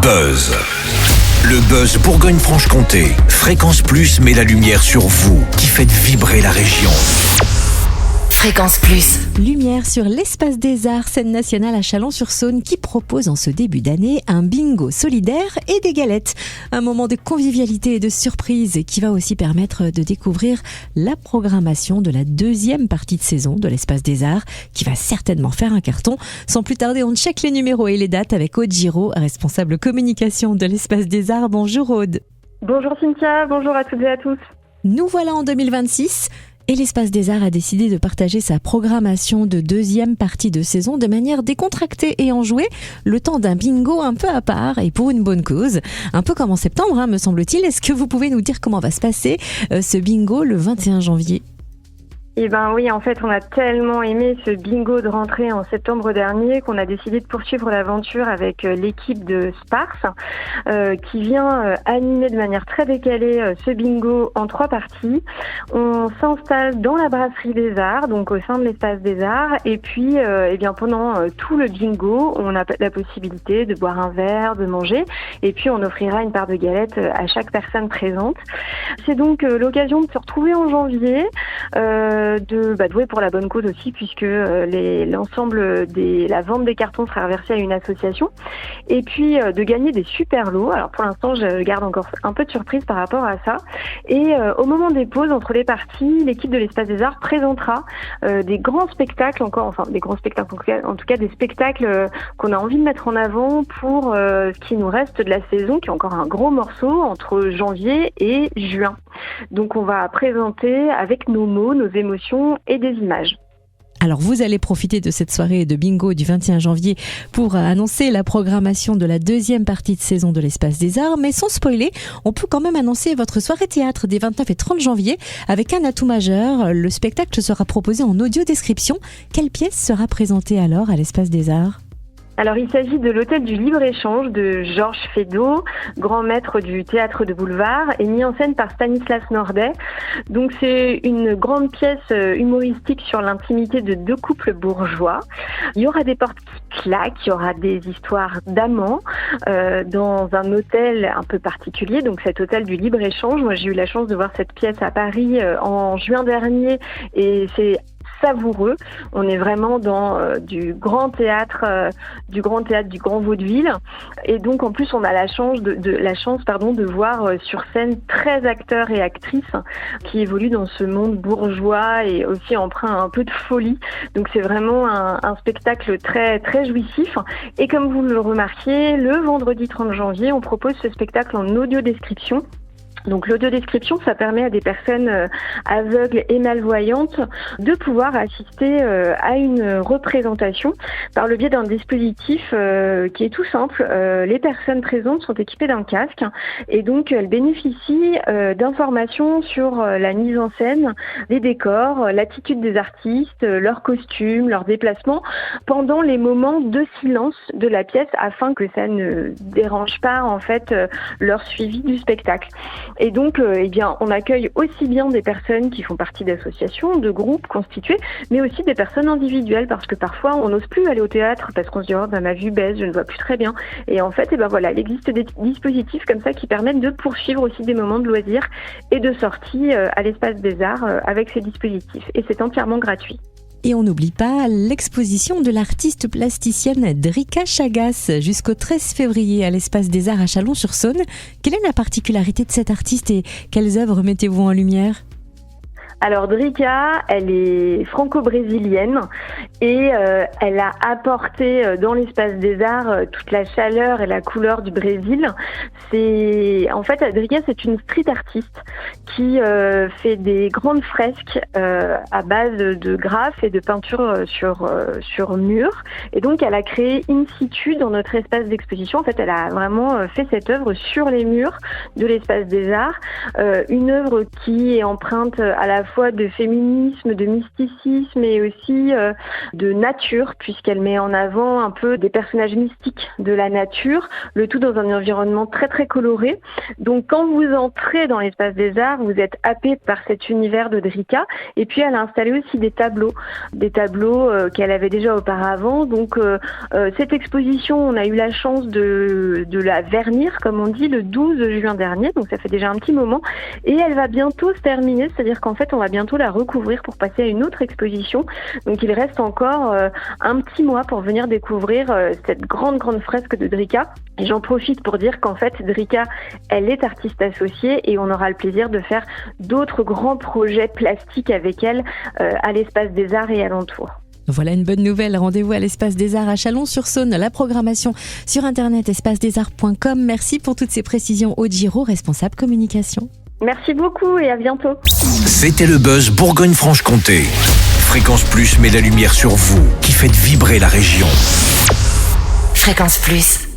Buzz. Le Buzz Bourgogne-Franche-Comté. Fréquence Plus met la lumière sur vous qui faites vibrer la région. Fréquence Plus. Lumière sur l'Espace des Arts, scène nationale à Chalon-sur-Saône qui propose en ce début d'année un bingo solidaire et des galettes. Un moment de convivialité et de surprise qui va aussi permettre de découvrir la programmation de la deuxième partie de saison de l'Espace des Arts qui va certainement faire un carton. Sans plus tarder, on check les numéros et les dates avec Aude Giraud, responsable communication de l'Espace des Arts. Bonjour Aude. Bonjour Cynthia, bonjour à toutes et à tous. Nous voilà en 2026. Et l'Espace des Arts a décidé de partager sa programmation de deuxième partie de saison de manière décontractée et enjouée, le temps d'un bingo un peu à part et pour une bonne cause. Un peu comme en septembre, me semble-t-il. Est-ce que vous pouvez nous dire comment va se passer ce bingo le 21 janvier ? Eh ben oui, en fait, on a tellement aimé ce bingo de rentrée en septembre dernier qu'on a décidé de poursuivre l'aventure avec l'équipe de Sparse qui vient animer de manière très décalée ce bingo en 3 parties. On s'installe dans la brasserie des Arts, donc au sein de l'Espace des Arts, et puis eh bien pendant tout le bingo, on a la possibilité de boire un verre, de manger, et puis on offrira une part de galette à chaque personne présente. C'est donc l'occasion de se retrouver en janvier, de jouer pour la bonne cause aussi, puisque l'ensemble la vente des cartons sera reversée à une association, et puis de gagner des super lots. Alors pour l'instant, je garde encore un peu de surprise par rapport à ça. Et au moment des pauses entre les parties, l'équipe de l'Espace des Arts présentera des grands spectacles en tout cas des spectacles qu'on a envie de mettre en avant pour ce qui nous reste de la saison, qui est encore un gros morceau entre janvier et juin. Donc on va présenter avec nos mots, nos émotions et des images. Alors vous allez profiter de cette soirée de bingo du 21 janvier pour annoncer la programmation de la deuxième partie de saison de l'Espace des Arts, mais sans spoiler, on peut quand même annoncer votre soirée théâtre des 29 et 30 janvier avec un atout majeur. Le spectacle sera proposé en audio description. Quelle pièce sera présentée alors à l'Espace des Arts ? Alors, il s'agit de l'Hôtel du Libre-Échange de Georges Feydeau, grand maître du théâtre de boulevard, et mis en scène par Stanislas Nordet. Donc, c'est une grande pièce humoristique sur l'intimité de 2 couples bourgeois. Il y aura des portes qui claquent, il y aura des histoires d'amants dans un hôtel un peu particulier, donc cet Hôtel du Libre-Échange. Moi, j'ai eu la chance de voir cette pièce à Paris en juin dernier, et c'est savoureux. On est vraiment dans du grand théâtre du grand vaudeville, et donc en plus on a la chance de voir sur scène 13 acteurs et actrices qui évoluent dans ce monde bourgeois et aussi empreint un peu de folie. Donc c'est vraiment un spectacle très très jouissif, et comme vous le remarquiez, le vendredi 30 janvier on propose ce spectacle en audio description. Donc l'audiodescription, ça permet à des personnes aveugles et malvoyantes de pouvoir assister à une représentation par le biais d'un dispositif qui est tout simple. Les personnes présentes sont équipées d'un casque, et donc elles bénéficient d'informations sur la mise en scène, les décors, l'attitude des artistes, leurs costumes, leurs déplacements pendant les moments de silence de la pièce, afin que ça ne dérange pas en fait leur suivi du spectacle. Et donc, on accueille aussi bien des personnes qui font partie d'associations, de groupes constitués, mais aussi des personnes individuelles, parce que parfois on n'ose plus aller au théâtre parce qu'on se dit ma vue baisse, je ne vois plus très bien. Et en fait, il existe des dispositifs comme ça qui permettent de poursuivre aussi des moments de loisirs et de sortie à l'Espace des Arts avec ces dispositifs. Et c'est entièrement gratuit. Et on n'oublie pas l'exposition de l'artiste plasticienne Drika Chagas jusqu'au 13 février à l'Espace des Arts à Chalon-sur-Saône. Quelle est la particularité de cette artiste et quelles œuvres mettez-vous en lumière ? Alors Drika, elle est franco-brésilienne, et elle a apporté dans l'Espace des Arts toute la chaleur et la couleur du Brésil. Drika, c'est une street artiste qui fait des grandes fresques à base de graphes et de peinture sur mur. Et donc elle a créé in situ dans notre espace d'exposition. En fait, elle a vraiment fait cette œuvre sur les murs de l'Espace des Arts, une œuvre qui est empreinte à la fois de féminisme, de mysticisme et aussi de nature, puisqu'elle met en avant un peu des personnages mystiques de la nature, le tout dans un environnement très très coloré. Donc quand vous entrez dans l'espace des arts, vous êtes happé par cet univers de Drika. Et puis elle a installé aussi des tableaux qu'elle avait déjà auparavant. Donc cette exposition, on a eu la chance de la vernir, comme on dit, le 12 juin dernier. Donc ça fait déjà un petit moment. Et elle va bientôt se terminer, c'est-à-dire qu'en fait on va bientôt la recouvrir pour passer à une autre exposition. Donc il reste encore un petit mois pour venir découvrir cette grande fresque de Drika. Et j'en profite pour dire qu'en fait Drika, elle est artiste associée et on aura le plaisir de faire d'autres grands projets plastiques avec elle à l'Espace des Arts et alentours. Voilà une bonne nouvelle. Rendez-vous à l'Espace des Arts à Chalon-sur-Saône. La programmation sur internet espacedesarts.com. Merci pour toutes ces précisions. Aude Giraud, responsable communication. Merci beaucoup et à bientôt. C'était le Buzz Bourgogne-Franche-Comté. Fréquence Plus met la lumière sur vous, qui faites vibrer la région. Fréquence Plus.